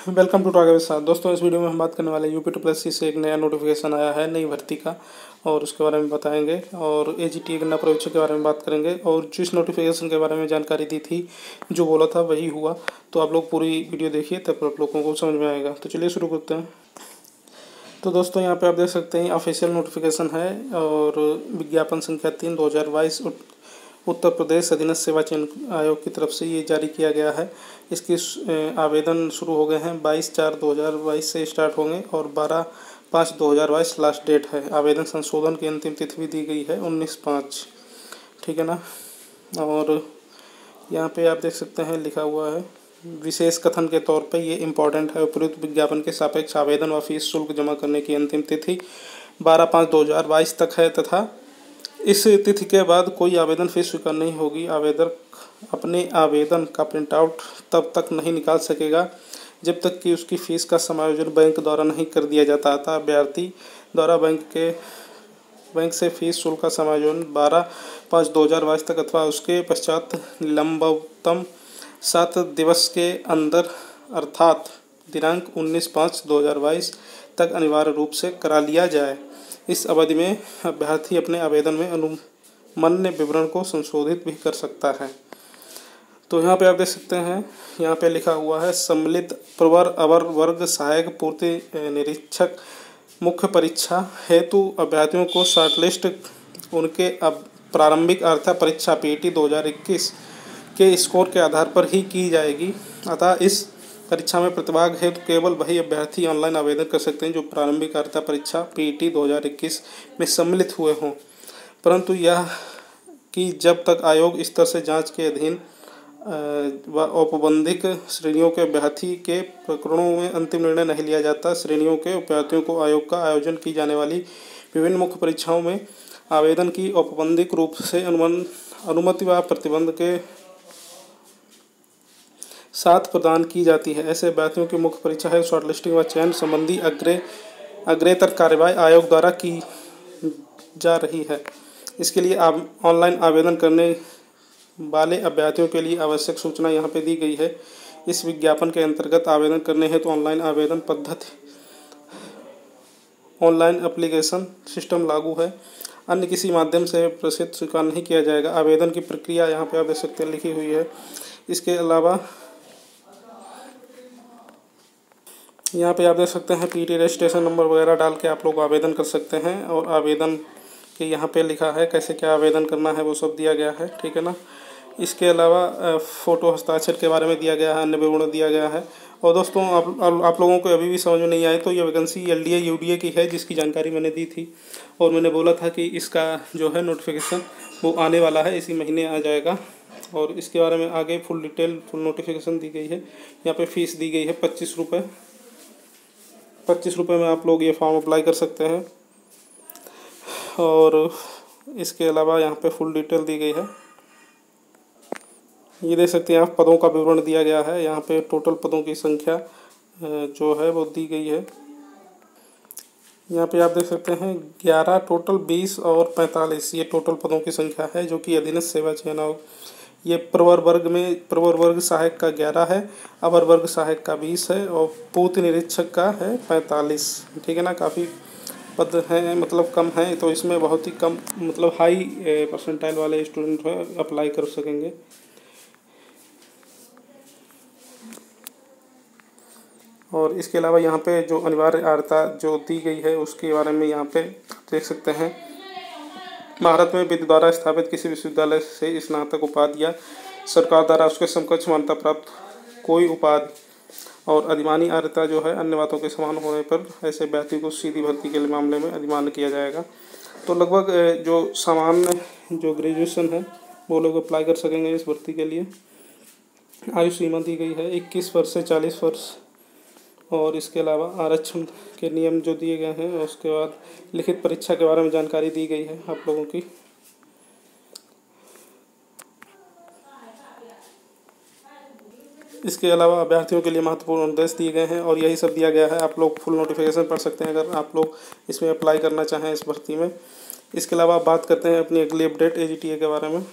Welcome to talk with साथ। दोस्तों, इस वीडियो में हम बात करने वाले यूपी ट्रिपल से एक नया नोटिफिकेशन आया है नई भर्ती का, और उसके बारे में बताएंगे। और एजीटी गन्ना प्रवेश के बारे में बात करेंगे, और जिस नोटिफिकेशन के बारे में जानकारी दी थी, जो बोला था वही हुआ। तो आप लोग पूरी वीडियो देखिए, तब आप लोगों को समझ में आएगा। तो चलिए शुरू करते हैं। तो दोस्तों, यहाँ पे आप देख सकते हैं ऑफिशियल नोटिफिकेशन है, और विज्ञापन संख्या 3/2022 उत्तर प्रदेश अधीनस्थ सेवा चयन आयोग की तरफ से ये जारी किया गया है। इसके आवेदन शुरू हो गए हैं। 22/4/2022 से स्टार्ट होंगे, और 12/5/2022 लास्ट डेट है। आवेदन संशोधन की अंतिम तिथि भी दी गई है 19/5, ठीक है ना। और यहाँ पे आप देख सकते हैं लिखा हुआ है, विशेष कथन के तौर पे ये इम्पॉर्टेंट है। उपयुक्त विज्ञापन के सापेक्ष आवेदन व फीस शुल्क जमा करने की अंतिम तिथि 12/5/2022 तक है, तथा इस तिथि के बाद कोई आवेदन फीस स्वीकार नहीं होगी। आवेदक अपने आवेदन का प्रिंटआउट तब तक नहीं निकाल सकेगा जब तक कि उसकी फ़ीस का समायोजन बैंक द्वारा नहीं कर दिया जाता, अतः अभ्यर्थी द्वारा बैंक से फीस शुल्क का समायोजन 12/5/2022 तक अथवा उसके पश्चात लंबवतम 7 दिवस के अंदर अर्थात दिनांक 19/5/2022 तक अनिवार्य रूप से करा लिया जाए। इस अवधि में अभ्यर्थी अपने आवेदन में अनुमन्य विवरण को संशोधित भी कर सकता है। तो यहाँ पे आप देख सकते हैं, यहाँ पे लिखा हुआ है, सम्मिलित प्रवर अवर वर्ग सहायक पूर्ति निरीक्षक मुख्य परीक्षा हेतु अभ्यर्थियों को शॉर्टलिस्ट उनके प्रारंभिक अर्हता परीक्षा पीटी 2021 के स्कोर के आधार पर ही की जाएगी। अतः इस परीक्षा में प्रतिभाग हेतु केवल वही अभ्यर्थी ऑनलाइन आवेदन कर सकते हैं जो प्रारंभिक अर्हता परीक्षा पीटी 2021 में सम्मिलित हुए हों, परंतु यह कि जब तक आयोग स्तर से जांच के अधीन व औपबंधिक श्रेणियों के अभ्यर्थी के प्रकरणों में अंतिम निर्णय नहीं लिया जाता, श्रेणियों के अभ्यर्थियों को आयोग का आयोजन की जाने वाली विभिन्न मुख्य परीक्षाओं में आवेदन की औपबंधिक रूप से अनुमति व प्रतिबंध के साथ प्रदान की जाती है। ऐसे अभ्यर्थियों की मुख्य परीक्षा है शॉर्टलिस्टिंग व चयन संबंधी अग्रेतर कार्यवाही आयोग द्वारा की जा रही है। इसके लिए ऑनलाइन आवेदन करने वाले अभ्यर्थियों के लिए आवश्यक सूचना यहाँ पे दी गई है। इस विज्ञापन के अंतर्गत आवेदन करने हेतु ऑनलाइन आवेदन पद्धति ऑनलाइन एप्लीकेशन सिस्टम लागू है। अन्य किसी माध्यम से प्रसिद्ध स्वीकार नहीं किया जाएगा। आवेदन की प्रक्रिया यहाँ पे आप देख सकते हैं लिखी हुई है। इसके अलावा यहाँ पे आप देख सकते हैं पीटी रजिस्ट्रेशन नंबर वगैरह डाल के आप लोग आवेदन कर सकते हैं, और आवेदन के यहाँ पे लिखा है कैसे क्या आवेदन करना है, वो सब दिया गया है, ठीक है ना। इसके अलावा फ़ोटो हस्ताक्षर के बारे में दिया गया है, अन्य विवरण दिया गया है। और दोस्तों, आप लोगों को अभी भी समझ में नहीं आए तो ये वैकेंसी एलडीए यूडीए की है, जिसकी जानकारी मैंने दी थी, और मैंने बोला था कि इसका जो है नोटिफिकेशन वो आने वाला है, इसी महीने आ जाएगा। और इसके बारे में आगे फुल डिटेल फुल नोटिफिकेशन दी गई है। यहाँ पर फ़ीस दी गई है 25 रुपये। 25 रुपये में आप लोग ये फॉर्म अप्लाई कर सकते हैं। और इसके अलावा यहाँ पे फुल डिटेल दी गई है। ये देख सकते हैं आप, पदों का विवरण दिया गया है। यहाँ पे टोटल पदों की संख्या जो है वो दी गई है। यहाँ पे आप देख सकते हैं 11 टोटल, 20 और 45 ये टोटल पदों की संख्या है, जो कि अधीनस्थ सेवा चयन आयोग। ये प्रवर वर्ग सहायक का 11 है, अवर वर्ग सहायक का 20 है, और पूर्ति निरीक्षक का है 45, ठीक है ना। काफ़ी पद हैं, मतलब कम हैं, तो इसमें बहुत ही कम मतलब हाई परसेंटाइल वाले स्टूडेंट हैं अप्लाई कर सकेंगे। और इसके अलावा यहाँ पे जो अनिवार्य अर्हता जो दी गई है उसके बारे में यहाँ पे देख सकते हैं। भारत में विधि द्वारा स्थापित किसी विश्वविद्यालय से स्नातक उपाधि या सरकार द्वारा उसके समकक्ष मान्यता प्राप्त कोई उपाधि और अधिमानी अर्हता जो है अन्य बातों के समान होने पर ऐसे अभ्यर्थी को सीधी भर्ती के मामले में अधिमान्य किया जाएगा। तो लगभग जो सामान्य जो ग्रेजुएशन है वो लोग अप्लाई कर सकेंगे इस भर्ती के लिए। आयु सीमा दी गई है 21 वर्ष से 40 वर्ष। और इसके अलावा आरक्षण के नियम जो दिए गए हैं, उसके बाद लिखित परीक्षा के बारे में जानकारी दी गई है आप लोगों की। इसके अलावा अभ्यर्थियों के लिए महत्वपूर्ण निर्देश दिए गए हैं, और यही सब दिया गया है। आप लोग फुल नोटिफिकेशन पढ़ सकते हैं अगर आप लोग इसमें अप्लाई करना चाहें इस भर्ती में। इसके अलावा बात करते हैं अपनी अगली अपडेट एजीटीए के बारे में।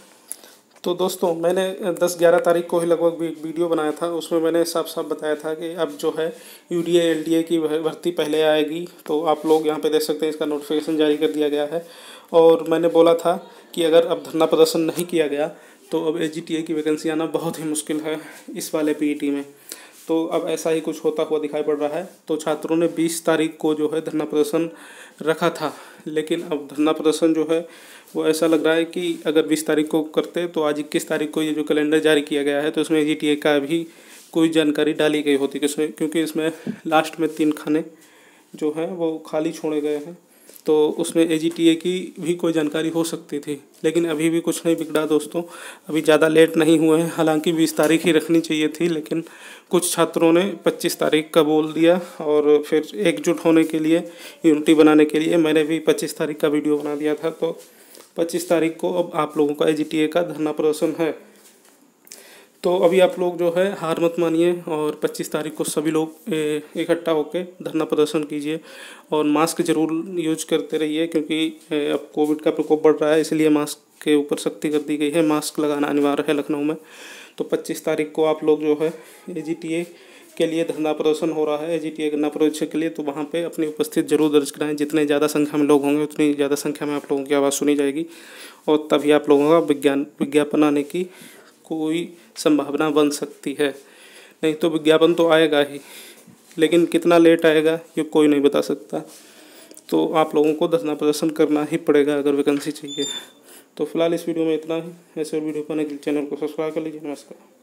तो दोस्तों मैंने 10-11 तारीख को ही लगभग भी एक वीडियो बनाया था। उसमें मैंने साफ साफ बताया था कि अब जो है यूडीए एलडीए की भर्ती पहले आएगी। तो आप लोग यहाँ पे देख सकते हैं, इसका नोटिफिकेशन जारी कर दिया गया है। और मैंने बोला था कि अगर अब धरना प्रदर्शन नहीं किया गया तो अब एजीटीए की वैकेंसी आना बहुत ही मुश्किल है इस वाले पीईटी में। तो अब ऐसा ही कुछ होता हुआ दिखाई पड़ रहा है। तो छात्रों ने 20 तारीख को जो है धरना प्रदर्शन रखा था, लेकिन अब धरना प्रदर्शन जो है वो ऐसा लग रहा है कि अगर 20 तारीख को करते तो आज 21 तारीख को ये जो कैलेंडर जारी किया गया है तो इसमें एजीटीए का भी कोई जानकारी डाली गई होती, क्योंकि इसमें लास्ट में 3 खाने जो हैं वो खाली छोड़े गए हैं। तो उसमें एजीटीए की भी कोई जानकारी हो सकती थी, लेकिन अभी भी कुछ नहीं बिगड़ा दोस्तों। अभी ज़्यादा लेट नहीं हुए हैं। हालांकि 20 तारीख ही रखनी चाहिए थी, लेकिन कुछ छात्रों ने 25 तारीख का बोल दिया। और फिर एकजुट होने के लिए, यूनिटी बनाने के लिए मैंने भी 25 तारीख का वीडियो बना दिया था। तो 25 तारीख को अब आप लोगों का एजीटीए का धरना प्रदर्शन है। तो अभी आप लोग जो है हार मत मानिए और 25 तारीख को सभी लोग इकट्ठा होकर धरना प्रदर्शन कीजिए और मास्क ज़रूर यूज करते रहिए, क्योंकि अब कोविड का प्रकोप बढ़ रहा है, इसलिए मास्क के ऊपर सख्ती कर दी गई है। मास्क लगाना अनिवार्य है लखनऊ में। तो 25 तारीख को आप लोग जो है एजीटीए के लिए धरना प्रदर्शन हो रहा है, एजीटीए गन्ना प्रवेश के लिए, तो वहाँ पे अपनी उपस्थिति जरूर दर्ज कराएं। जितने ज़्यादा संख्या में लोग होंगे उतनी ज़्यादा संख्या में आप लोगों की आवाज़ सुनी जाएगी और तभी आप लोगों का विज्ञापन आने की कोई संभावना बन सकती है। नहीं तो विज्ञापन तो आएगा ही, लेकिन कितना लेट आएगा ये कोई नहीं बता सकता। तो आप लोगों को धरना प्रदर्शन करना ही पड़ेगा अगर वैकेंसी चाहिए। तो फिलहाल इस वीडियो में इतना ही। ऐसे वीडियो पाने के लिए चैनल को सब्सक्राइब कर लीजिए। नमस्कार।